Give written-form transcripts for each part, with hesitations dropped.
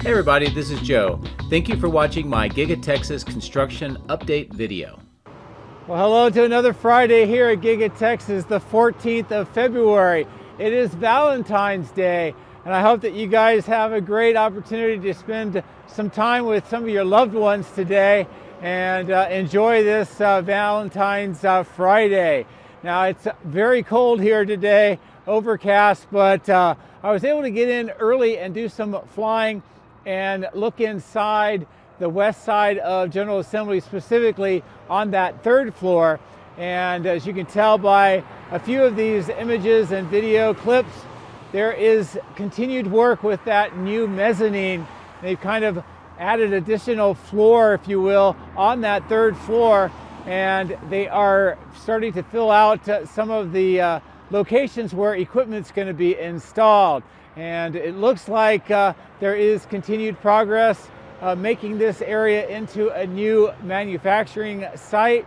Hey everybody, this is Joe. Thank you for watching my Giga-Texas construction update video. Well, hello to another Friday here at Giga-Texas, the 14th of February. It is Valentine's Day, and I hope that you guys have a great opportunity to spend some time with some of your loved ones today and enjoy this Valentine's Friday. Now, it's very cold here today, overcast, but I was able to get in early and do some flying and look inside the west side of General Assembly, specifically on that third floor. And as you can tell by a few of these images and video clips, there is continued work with that new mezzanine. They've kind of added additional floor, if you will, on that third floor, and they are starting to fill out some of the locations where equipment's going to be installed. And it looks like there is continued progress making this area into a new manufacturing site,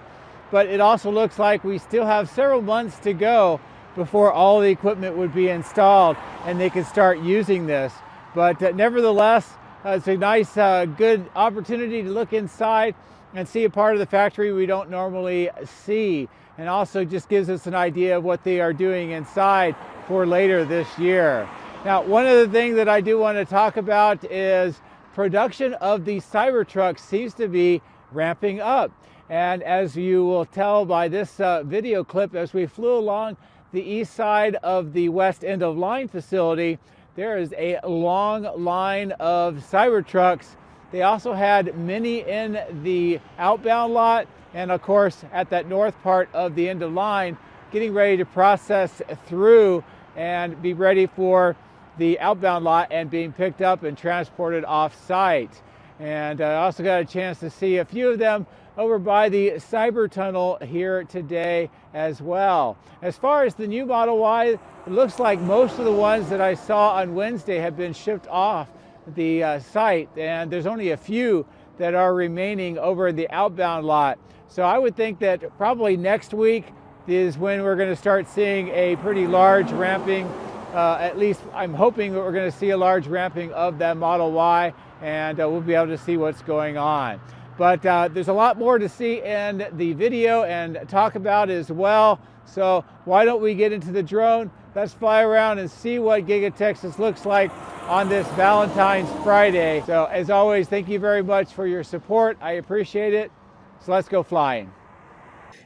but it also looks like we still have several months to go before all the equipment would be installed and they could start using this. But nevertheless, it's a nice, good opportunity to look inside and see a part of the factory we don't normally see, and also just gives us an idea of what they are doing inside for later this year. Now, one of the things that I do want to talk about is production of the Cybertrucks seems to be ramping up. And as you will tell by this video clip, as we flew along the east side of the west end of line facility, there is a long line of Cybertrucks. They also had many in the outbound lot, and of course at that north part of the end of line, getting ready to process through and be ready for the outbound lot and being picked up and transported off site. And I also got a chance to see a few of them over by the Cyber Tunnel here today as well. As far as the new Model Y, it looks like most of the ones that I saw on Wednesday have been shipped off the site, and there's only a few that are remaining over in the outbound lot. So I would think that probably next week is when we're going to start seeing a pretty large ramping. At least I'm hoping that we're going to see a large ramping of that Model Y, and we'll be able to see what's going on. But there's a lot more to see in the video and talk about as well. So why don't we get into the drone? Let's fly around and see what Giga-Texas looks like on this Valentine's Friday. So as always, thank you very much for your support. I appreciate it. So let's go flying.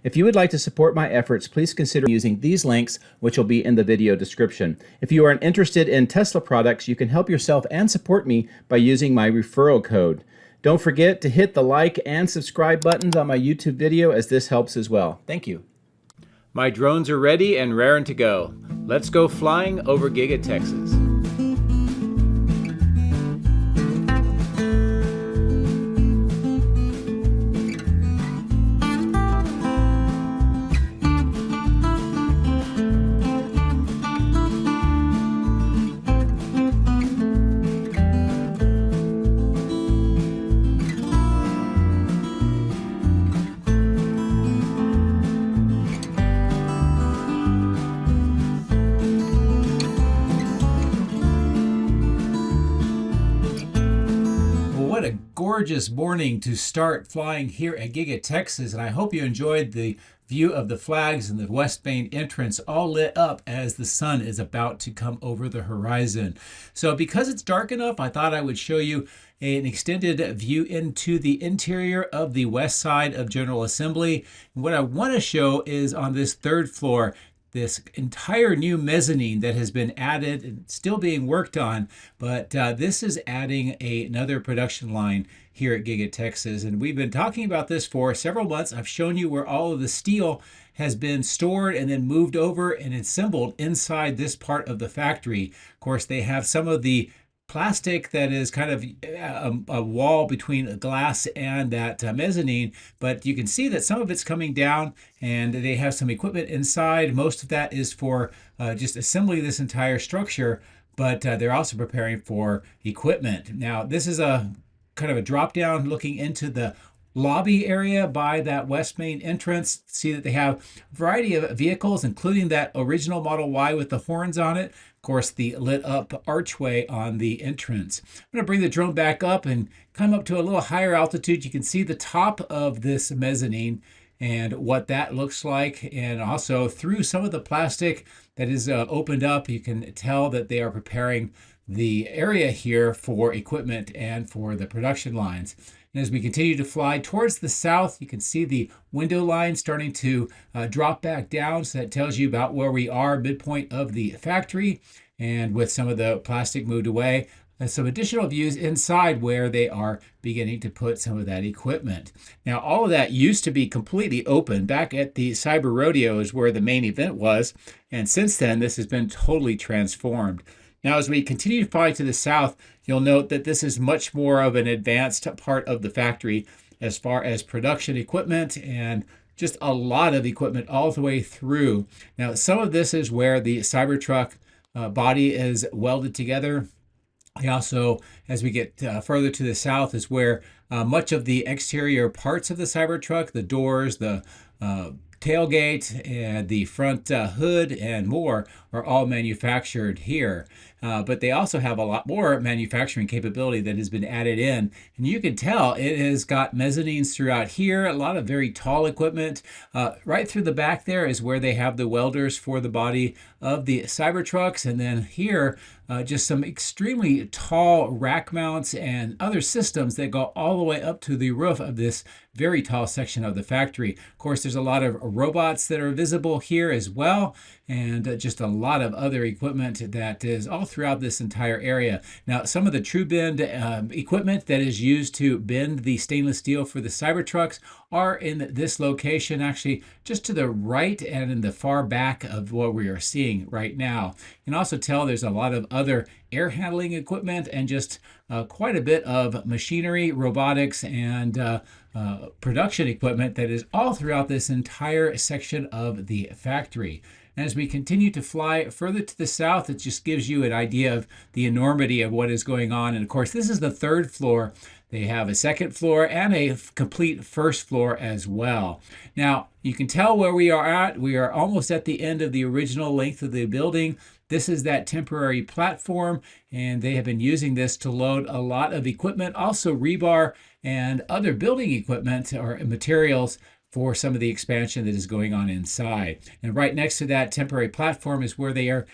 If you would like to support my efforts, please consider using these links, which will be in the video description. If you are interested in Tesla products, you can help yourself and support me by using my referral code. Don't forget to hit the like and subscribe buttons on my YouTube video, as this helps as well. Thank you. My drones are ready and raring to go. Let's go flying over Giga-Texas. What a gorgeous morning to start flying here at Giga-Texas, and I hope you enjoyed the view of the flags and the west main entrance all lit up as the sun is about to come over the horizon. So because it's dark enough, I thought I would show you an extended view into the interior of the west side of General Assembly. And what I want to show is on this third floor, this entire new mezzanine that has been added and still being worked on, but this is adding another production line here at Giga-Texas. And we've been talking about this for several months. I've shown you where all of the steel has been stored and then moved over and assembled inside this part of the factory. Of course, they have some of the plastic that is kind of a wall between glass and that mezzanine, but you can see that some of it's coming down and they have some equipment inside. Most of that is for just assembling this entire structure, but they're also preparing for equipment. Now, this is a kind of a drop down looking into the lobby area by that west main entrance. See that they have a variety of vehicles, including that original Model Y with the horns on it. Of course, the lit up archway on the entrance. I'm going to bring the drone back up and come up to a little higher altitude. You can see the top of this mezzanine and what that looks like. And also through some of the plastic that is opened up, you can tell that they are preparing the area here for equipment and for the production lines. And as we continue to fly towards the south, you can see the window line starting to drop back down. So that tells you about where we are, midpoint of the factory. And with some of the plastic moved away, some additional views inside where they are beginning to put some of that equipment. Now, all of that used to be completely open. Back at the Cyber Rodeo is where the main event was. And since then, this has been totally transformed. Now, as we continue to fly to the south, you'll note that this is much more of an advanced part of the factory as far as production equipment and just a lot of equipment all the way through. Now, some of this is where the Cybertruck body is welded together. Also, as we get further to the south, is where much of the exterior parts of the Cybertruck, the doors, the tailgate, and the front hood, and more, are all manufactured here. But they also have a lot more manufacturing capability that has been added in. And you can tell it has got mezzanines throughout here, a lot of very tall equipment. Right through the back there is where they have the welders for the body of the Cybertrucks. And then here, just some extremely tall rack mounts and other systems that go all the way up to the roof of this very tall section of the factory. Of course, there's a lot of robots that are visible here as well, and just a lot of other equipment that is all throughout this entire area. Now, some of the true bend equipment that is used to bend the stainless steel for the Cybertrucks are in this location, actually just to the right and in the far back of what we are seeing right now. You can also tell there's a lot of other air handling equipment and just quite a bit of machinery, robotics, and production equipment that is all throughout this entire section of the factory. And as we continue to fly further to the south, it just gives you an idea of the enormity of what is going on. And of course, this is the third floor. They have a second floor and a complete first floor as well. Now, you can tell where we are at. We are almost at the end of the original length of the building. This is that temporary platform, and they have been using this to load a lot of equipment, also rebar and other building equipment or materials for some of the expansion that is going on inside. And right next to that temporary platform is where they are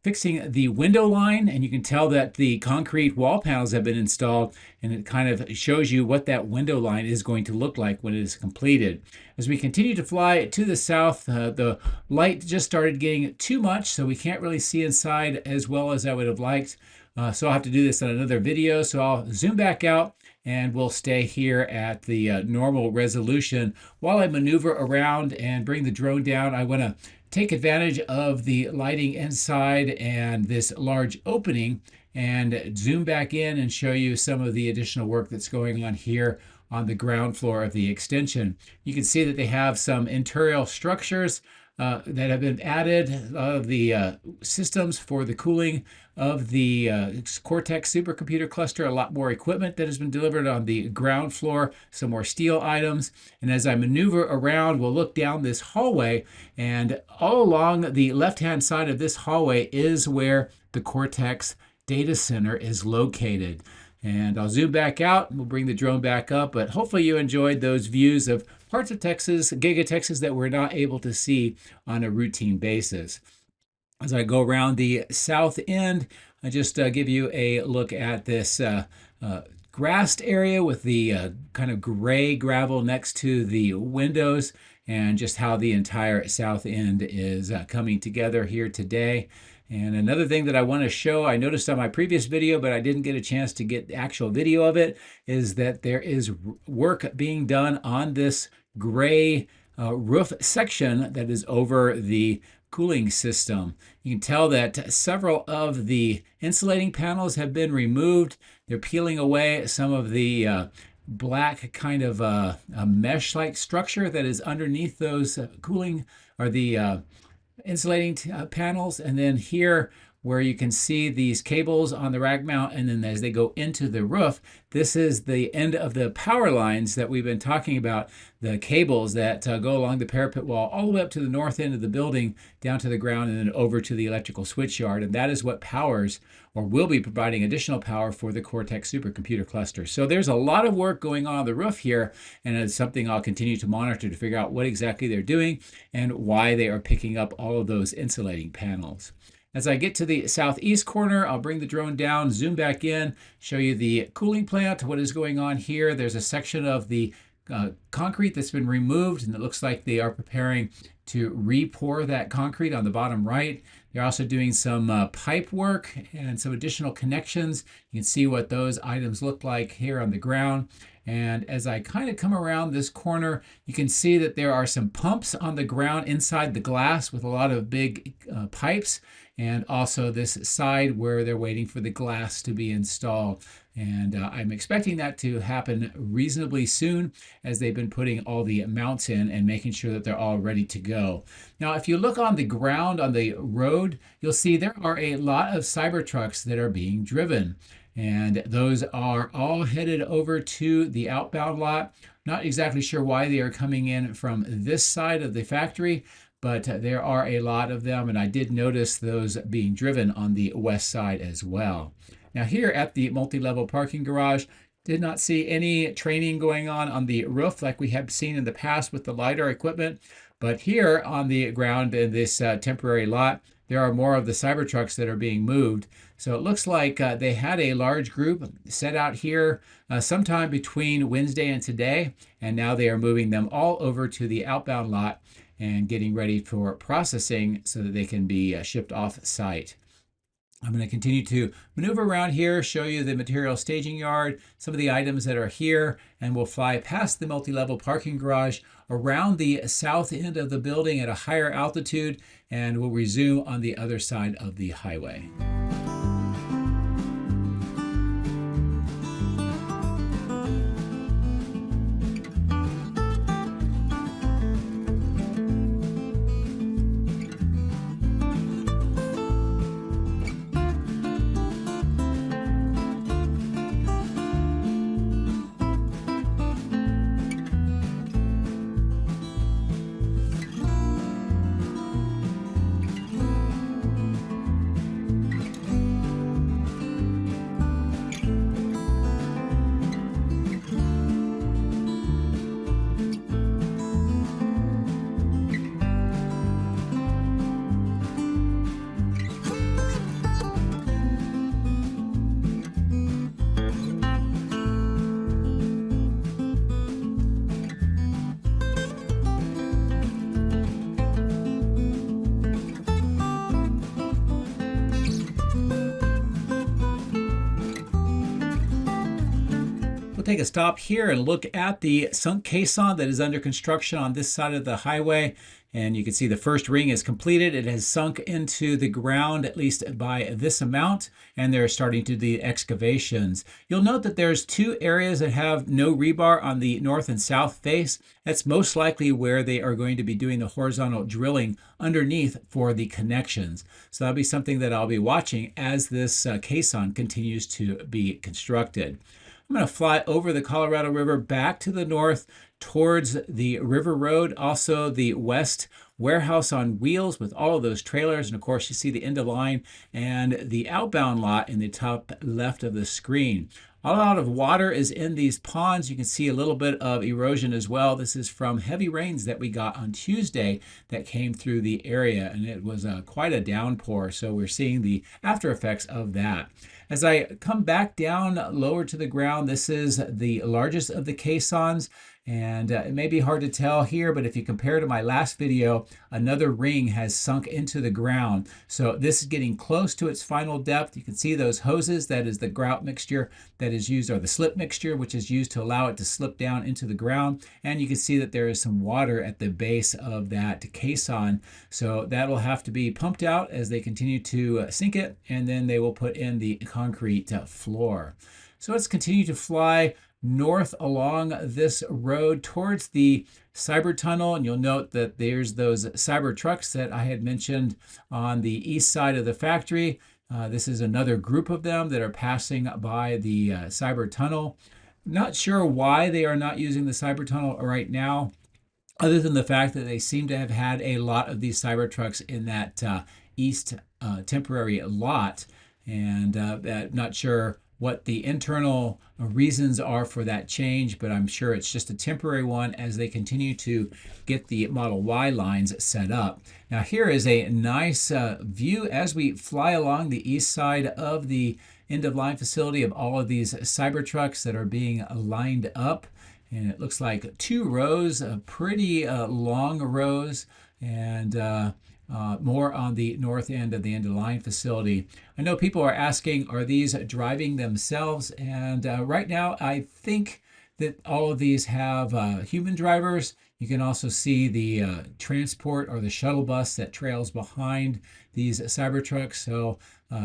fixing the window line, and you can tell that the concrete wall panels have been installed, and it kind of shows you what that window line is going to look like when it is completed. As we continue to fly to the south, the light just started getting too much, so we can't really see inside as well as I would have liked. So I'll have to do this on another video, so I'll zoom back out and we'll stay here at the normal resolution. While I maneuver around and bring the drone down, I want to take advantage of the lighting inside and this large opening and zoom back in and show you some of the additional work that's going on here on the ground floor of the extension. You can see that they have some interior structures that have been added, of the systems for the cooling of the Cortex supercomputer cluster, a lot more equipment that has been delivered on the ground floor, some more steel items. And as I maneuver around, we'll look down this hallway, and all along the left-hand side of this hallway is where the Cortex data center is located. And I'll zoom back out, we'll bring the drone back up, but hopefully you enjoyed those views of parts of Texas, Giga-Texas, that we're not able to see on a routine basis. As I go around the south end, I just give you a look at this grassed area with the kind of gray gravel next to the windows, and just how the entire south end is coming together here today. And another thing that I want to show, I noticed on my previous video, but I didn't get a chance to get the actual video of it, is that there is work being done on this gray roof section that is over the cooling system. You can tell that several of the insulating panels have been removed. They're peeling away some of the black kind of a mesh-like structure that is underneath those cooling or the insulating panels. And then here where you can see these cables on the rack mount, and then as they go into the roof, this is the end of the power lines that we've been talking about, the cables that go along the parapet wall all the way up to the north end of the building, down to the ground, and then over to the electrical switch yard. And that is what powers, or will be providing additional power for the Cortex supercomputer cluster. So there's a lot of work going on the roof here, and it's something I'll continue to monitor to figure out what exactly they're doing and why they are picking up all of those insulating panels. As I get to the southeast corner, I'll bring the drone down, zoom back in, show you the cooling plant, what is going on here. There's a section of the concrete that's been removed, and it looks like they are preparing to re-pour that concrete on the bottom right. They're also doing some pipe work and some additional connections. You can see what those items look like here on the ground. And as I kind of come around this corner, you can see that there are some pumps on the ground inside the glass with a lot of big pipes, and also this side where they're waiting for the glass to be installed. And I'm expecting that to happen reasonably soon, as they've been putting all the mounts in and making sure that they're all ready to go. Now, if you look on the ground on the road, you'll see there are a lot of Cybertrucks that are being driven. And those are all headed over to the outbound lot. Not exactly sure why they are coming in from this side of the factory, but there are a lot of them, and I did notice those being driven on the west side as well. Now here at the multi-level parking garage, did not see any training going on the roof like we have seen in the past with the LiDAR equipment, but here on the ground in this temporary lot, there are more of the Cybertrucks that are being moved. So it looks like they had a large group set out here sometime between Wednesday and today, and now they are moving them all over to the outbound lot and getting ready for processing so that they can be shipped off site. I'm going to continue to maneuver around here, show you the material staging yard, some of the items that are here, and we'll fly past the multi-level parking garage around the south end of the building at a higher altitude, and we'll resume on the other side of the highway. We'll take a stop here and look at the sunk caisson that is under construction on this side of the highway. And you can see the first ring is completed. It has sunk into the ground, at least by this amount, and they're starting to do the excavations. You'll note that there's two areas that have no rebar on the north and south face. That's most likely where they are going to be doing the horizontal drilling underneath for the connections. So that'll be something that I'll be watching as this caisson continues to be constructed. I'm going to fly over the Colorado River back to the north towards the River Road, also the West warehouse on wheels with all of those trailers. And of course, you see the end of line and the outbound lot in the top left of the screen. A lot of water is in these ponds. You can see a little bit of erosion as well. This is from heavy rains that we got on Tuesday that came through the area, and it was quite a downpour. So we're seeing the after effects of that. As I come back down lower to the ground, this is the largest of the caissons. And it may be hard to tell here, but if you compare to my last video, another ring has sunk into the ground. So this is getting close to its final depth. You can see those hoses. That is the grout mixture that is used, or the slip mixture, which is used to allow it to slip down into the ground. And you can see that there is some water at the base of that caisson. So that will have to be pumped out as they continue to sink it, and then they will put in the concrete floor. So let's continue to fly north along this road towards the Cyber Tunnel, and you'll note that there's those Cybertrucks that I had mentioned on the east side of the factory. This is another group of them that are passing by the Cyber Tunnel. Not sure why they are not using the Cyber Tunnel right now, other than the fact that they seem to have had a lot of these Cybertrucks in that east temporary lot, and not sure what the internal reasons are for that change, but I'm sure it's just a temporary one as they continue to get the Model Y lines set up. Now here is a nice view as we fly along the east side of the end-of-line facility of all of these Cybertrucks that are being lined up. And it looks like 2 rows, pretty long rows, and more on the north end of the end-of-line facility. I know people are asking, are these driving themselves? And right now, I think that all of these have human drivers. You can also see the transport or the shuttle bus that trails behind these Cybertrucks. So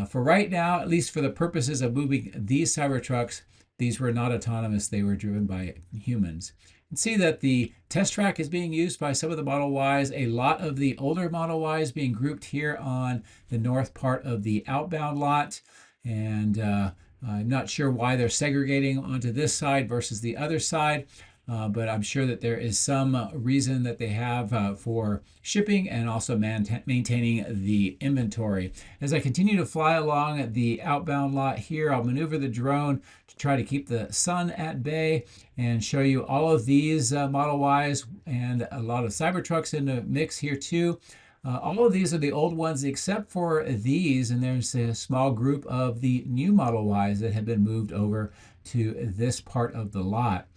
for right now, at least for the purposes of moving these Cybertrucks, these were not autonomous. They were driven by humans. You can see that the test track is being used by some of the Model Ys. A lot of the older Model Ys being grouped here on the north part of the outbound lot. And I'm not sure why they're segregating onto this side versus the other side. But I'm sure that there is some reason that they have for shipping and also maintaining the inventory. As I continue to fly along the outbound lot here, I'll maneuver the drone to try to keep the sun at bay and show you all of these Model Ys and a lot of Cybertrucks in the mix here too. All of these are the old ones except for these, and there's a small group of the new Model Ys that have been moved over to this part of the lot.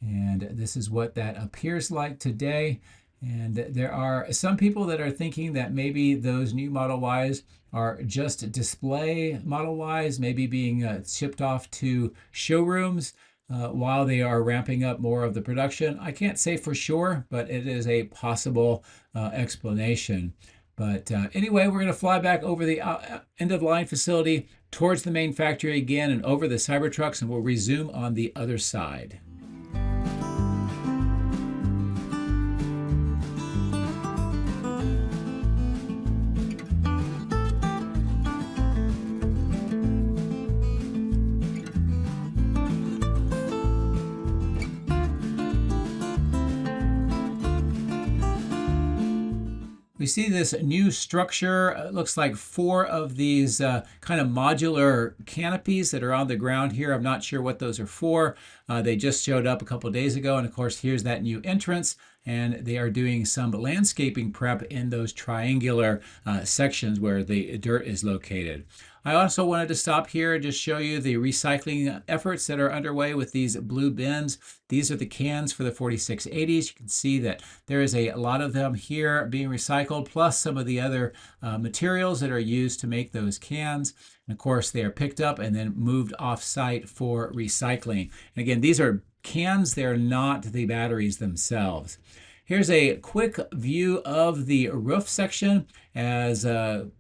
And this is what that appears like today. And there are some people that are thinking that maybe those new Model Ys are just display Model Ys, maybe being shipped off to showrooms while they are ramping up more of the production. I can't say for sure, but it is a possible explanation. But anyway, we're going to fly back over the end-of-line facility towards the main factory again and over the Cybertrucks, and we'll resume on the other side. We see this new structure. It looks like 4 of these kind of modular canopies that are on the ground here. I'm not sure what those are for. They just showed up a couple days ago. And of course, here's that new entrance. And they are doing some landscaping prep in those triangular sections where the dirt is located. I also wanted to stop here and just show you the recycling efforts that are underway with these blue bins. These are the cans for the 4680s. You can see that there is a lot of them here being recycled, plus some of the other materials that are used to make those cans. And of course, they are picked up and then moved off-site for recycling. And again, these are cans, they're not the batteries themselves. Here's a quick view of the roof section as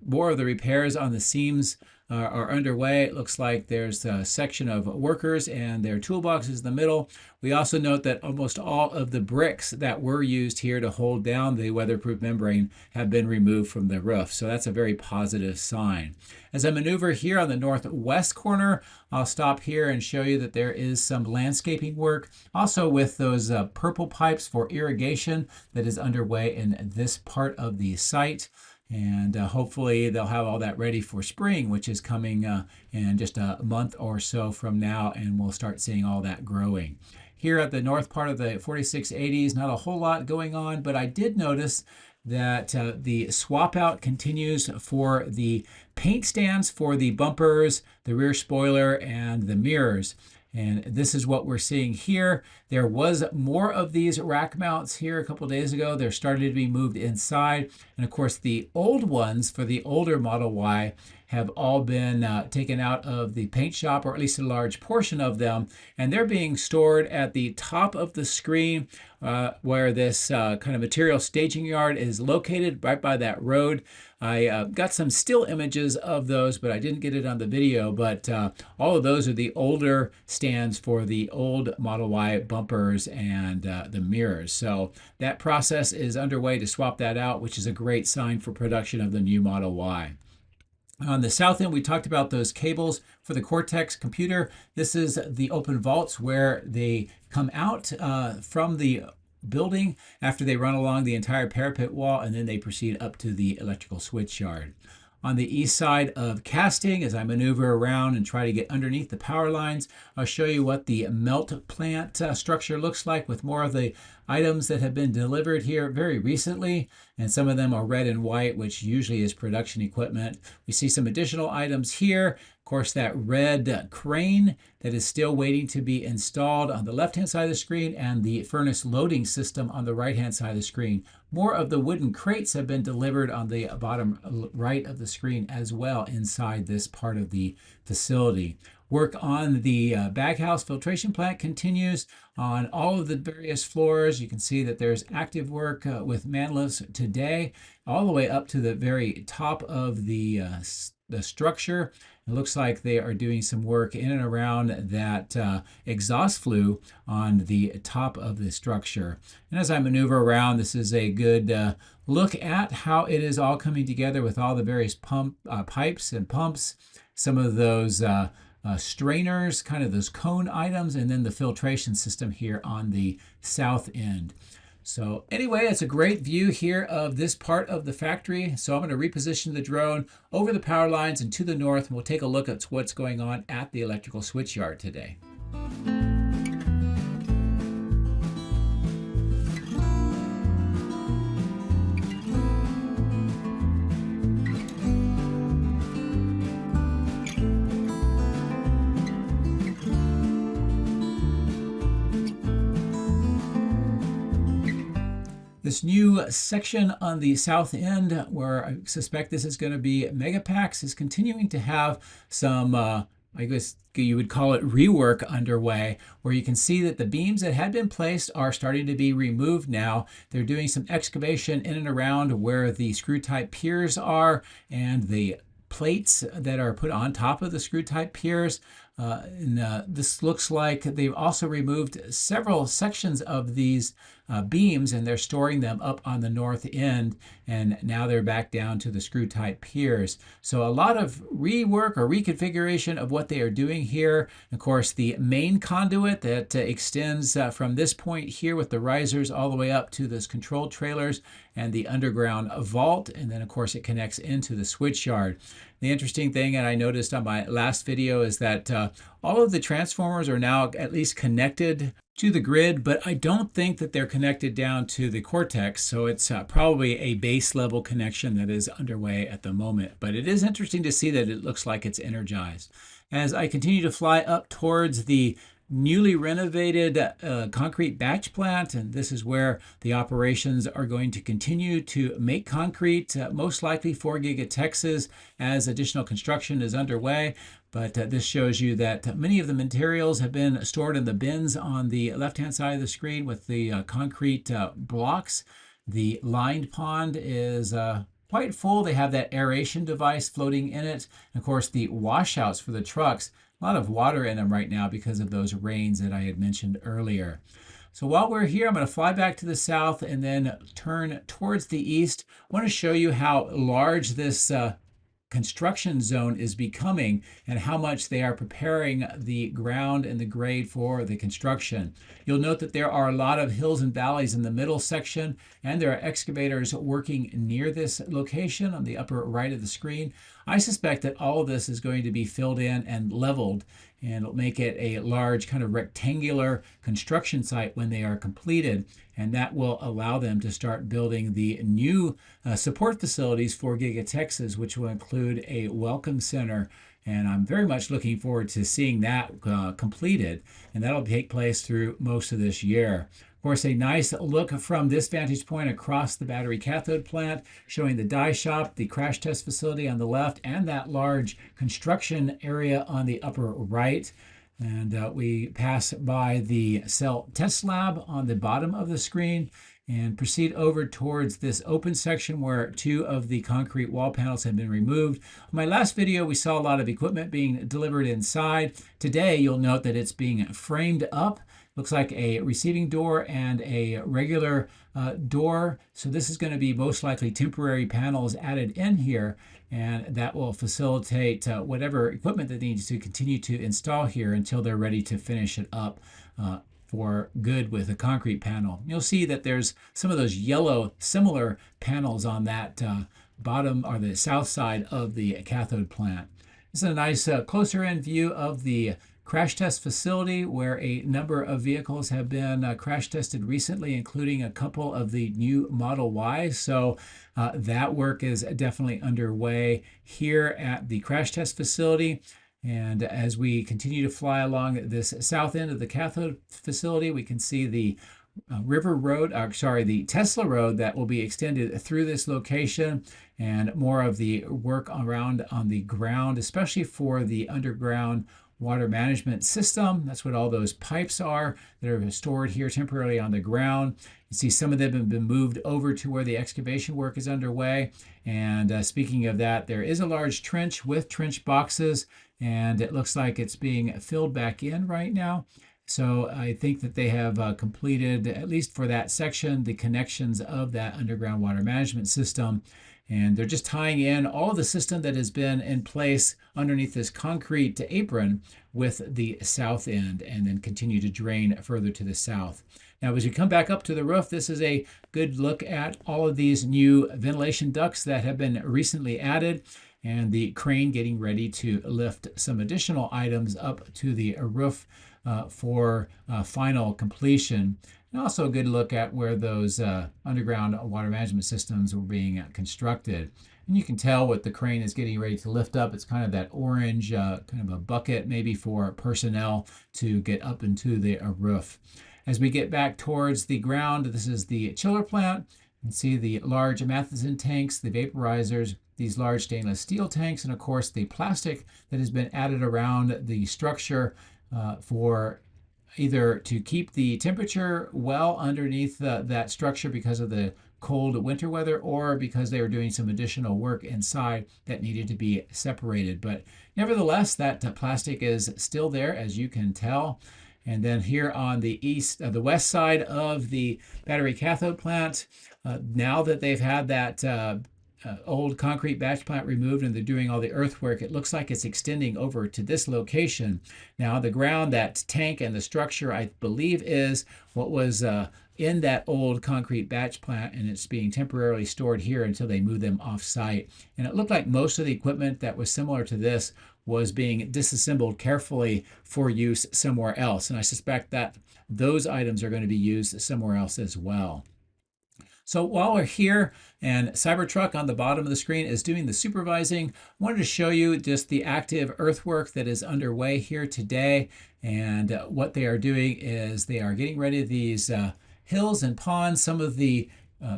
more of the repairs on the seams are underway. It looks like there's a section of workers and their toolboxes in the middle. We also note that almost all of the bricks that were used here to hold down the weatherproof membrane have been removed from the roof. So that's a very positive sign. As I maneuver here on the northwest corner, I'll stop here and show you that there is some landscaping work. Also with those purple pipes for irrigation that is underway in this part of the site. And hopefully they'll have all that ready for spring, which is coming in just a month or so from now, and we'll start seeing all that growing. Here at the north part of the 4680s, not a whole lot going on, but I did notice that the swap out continues for the paint stands for the bumpers, the rear spoiler, and the mirrors. And this is what we're seeing here. There was more of these rack mounts here a couple days ago. They're starting to be moved inside. And of course, the old ones for the older Model Y have all been taken out of the paint shop, or at least a large portion of them, and they're being stored at the top of the screen where this kind of material staging yard is located, right by that road. I got some still images of those, but I didn't get it on the video. But all of those are the older stands for the old Model Y bumpers and the mirrors. So that process is underway to swap that out, which is a great sign for production of the new Model Y. On the south end, we talked about those cables for the Cortex computer. This is the open vaults where they come out from the building after they run along the entire parapet wall, and then they proceed up to the electrical switch yard. On the east side of casting, as I maneuver around and try to get underneath the power lines, I'll show you what the melt plant structure looks like, with more of the items that have been delivered here very recently, and some of them are red and white, which usually is production equipment. We see some additional items here. Of course, that red crane that is still waiting to be installed on the left-hand side of the screen, and the furnace loading system on the right-hand side of the screen. More of the wooden crates have been delivered on the bottom right of the screen as well inside this part of the facility. Work on the baghouse filtration plant continues on all of the various floors. You can see that there's active work with man lifts today, all the way up to the very top of the structure. It looks like they are doing some work in and around that exhaust flue on the top of the structure. And as I maneuver around, this is a good look at how it is all coming together with all the various pipes and pumps, some of those strainers, kind of those cone items, and then the filtration system here on the south end. So anyway, it's a great view here of this part of the factory. So I'm going to reposition the drone over the power lines and to the north, and we'll take a look at what's going on at the electrical switch yard today. This new section on the south end, where I suspect this is going to be Megapacks, is continuing to have some, I guess you would call it rework underway, where you can see that the beams that had been placed are starting to be removed now. They're doing some excavation in and around where the screw-type piers are, and the plates that are put on top of the screw-type piers. This looks like they've also removed several sections of these beams, and they're storing them up on the north end, and now they're back down to the screw-type piers. So a lot of rework or reconfiguration of what they are doing here. Of course, the main conduit that extends from this point here with the risers all the way up to those control trailers and the underground vault, and then of course it connects into the switch yard. The interesting thing, and I noticed on my last video, is that all of the transformers are now at least connected to the grid, but I don't think that they're connected down to the Cortex, so it's probably a base level connection that is underway at the moment. But it is interesting to see that it looks like it's energized. As I continue to fly up towards the newly renovated concrete batch plant, and this is where the operations are going to continue to make concrete, most likely for Giga-Texas, as additional construction is underway. But this shows you that many of the materials have been stored in the bins on the left-hand side of the screen with the concrete blocks. The lined pond is quite full. They have that aeration device floating in it. And of course, the washouts for the trucks, a lot of water in them right now because of those rains that I had mentioned earlier. So while we're here, I'm going to fly back to the south and then turn towards the east. I want to show you how large this construction zone is becoming and how much they are preparing the ground and the grade for the construction. You'll note that there are a lot of hills and valleys in the middle section, and there are excavators working near this location on the upper right of the screen. I suspect that all of this is going to be filled in and leveled, and it'll make it a large kind of rectangular construction site when they are completed, and that will allow them to start building the new support facilities for Giga-Texas, which will include a welcome center. And I'm very much looking forward to seeing that completed, and that'll take place through most of this year. Of course, a nice look from this vantage point across the battery cathode plant, showing the die shop, the crash test facility on the left, and that large construction area on the upper right. And we pass by the cell test lab on the bottom of the screen and proceed over towards this open section where two of the concrete wall panels have been removed. In my last video, we saw a lot of equipment being delivered inside. Today, you'll note that it's being framed up. Looks like a receiving door and a regular door. So this is going to be most likely temporary panels added in here, and that will facilitate whatever equipment that needs to continue to install here until they're ready to finish it up for good with a concrete panel. You'll see that there's some of those yellow similar panels on that bottom or the south side of the cathode plant. This is a nice closer in view of the crash test facility where a number of vehicles have been crash tested recently, including a couple of the new Model Ys. So that work is definitely underway here at the crash test facility. And as we continue to fly along this south end of the cathode facility, we can see the the Tesla road that will be extended through this location, and more of the work around on the ground, especially for the underground water management system. That's what all those pipes are that are stored here temporarily on the ground. You see some of them have been moved over to where the excavation work is underway. And speaking of that, there is a large trench with trench boxes, and it looks like it's being filled back in right now. So I think that they have completed, at least for that section, the connections of that underground water management system. And they're just tying in all of the system that has been in place underneath this concrete apron with the south end, and then continue to drain further to the south. Now, as you come back up to the roof, this is a good look at all of these new ventilation ducts that have been recently added, and the crane getting ready to lift some additional items up to the roof for final completion. And also a good look at where those underground water management systems were being constructed. And you can tell what the crane is getting ready to lift up. It's kind of that orange, kind of a bucket maybe for personnel to get up into the roof. As we get back towards the ground, this is the chiller plant. You can see the large Matheson tanks, the vaporizers, these large stainless steel tanks, and of course the plastic that has been added around the structure for either to keep the temperature well underneath that structure because of the cold winter weather, or because they were doing some additional work inside that needed to be separated. But nevertheless, that plastic is still there, as you can tell. And then here on the the west side of the battery cathode plant, now that they've had that old concrete batch plant removed and they're doing all the earthwork, it looks like it's extending over to this location. Now, the ground, that tank and the structure, I believe, is what was in that old concrete batch plant, and it's being temporarily stored here until they move them off site. And it looked like most of the equipment that was similar to this was being disassembled carefully for use somewhere else. And I suspect that those items are going to be used somewhere else as well. So while we're here and Cybertruck on the bottom of the screen is doing the supervising, I wanted to show you just the active earthwork that is underway here today. And what they are doing is they are getting ready these hills and ponds, some of the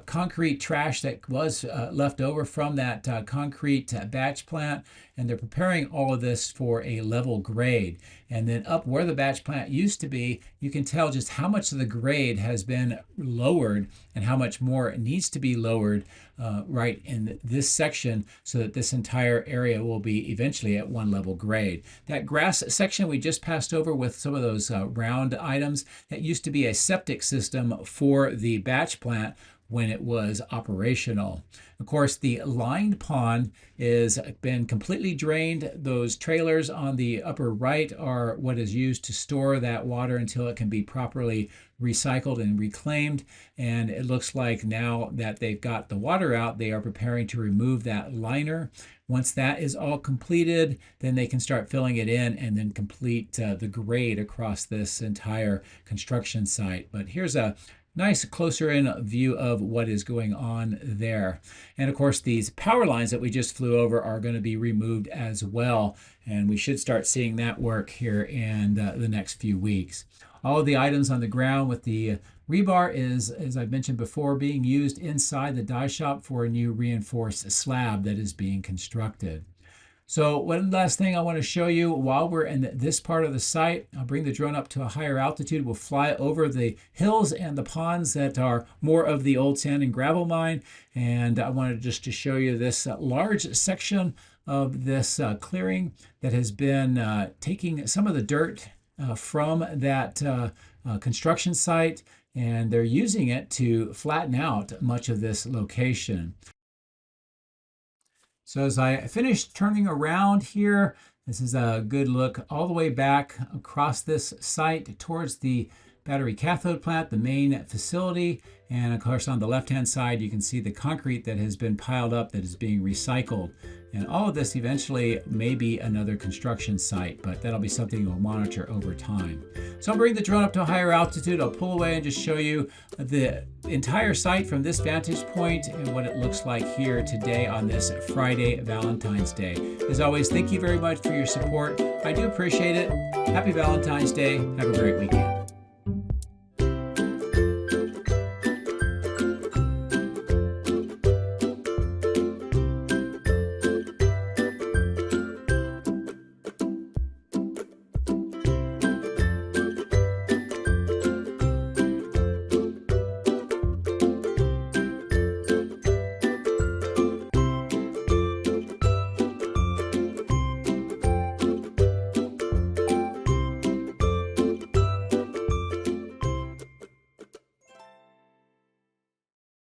concrete trash that was left over from that concrete batch plant, and they're preparing all of this for a level grade. And then up where the batch plant used to be, you can tell just how much of the grade has been lowered and how much more needs to be lowered right in this section, so that this entire area will be eventually at one level grade. That grass section we just passed over with some of those round items, that used to be a septic system for the batch plant when it was operational. Of course, the lined pond is been completely drained. Those trailers on the upper right are what is used to store that water until it can be properly recycled and reclaimed. And it looks like now that they've got the water out, they are preparing to remove that liner. Once that is all completed, then they can start filling it in and then complete the grade across this entire construction site. But here's a nice closer in view of what is going on there. And of course, these power lines that we just flew over are going to be removed as well. And we should start seeing that work here in the next few weeks. All of the items on the ground with the rebar is, as I mentioned before, being used inside the die shop for a new reinforced slab that is being constructed. So one last thing I want to show you while we're in this part of the site, I'll bring the drone up to a higher altitude. We'll fly over the hills and the ponds that are more of the old sand and gravel mine. And I wanted just to show you this large section of this clearing that has been taking some of the dirt from that construction site, and they're using it to flatten out much of this location. So as I finish turning around here, this is a good look all the way back across this site towards the battery cathode plant, the main facility. And of course, on the left-hand side, you can see the concrete that has been piled up that is being recycled. And all of this eventually may be another construction site, but that'll be something we'll monitor over time. So I'll bring the drone up to a higher altitude. I'll pull away and just show you the entire site from this vantage point and what it looks like here today on this Friday, Valentine's Day. As always, thank you very much for your support. I do appreciate it. Happy Valentine's Day. Have a great weekend.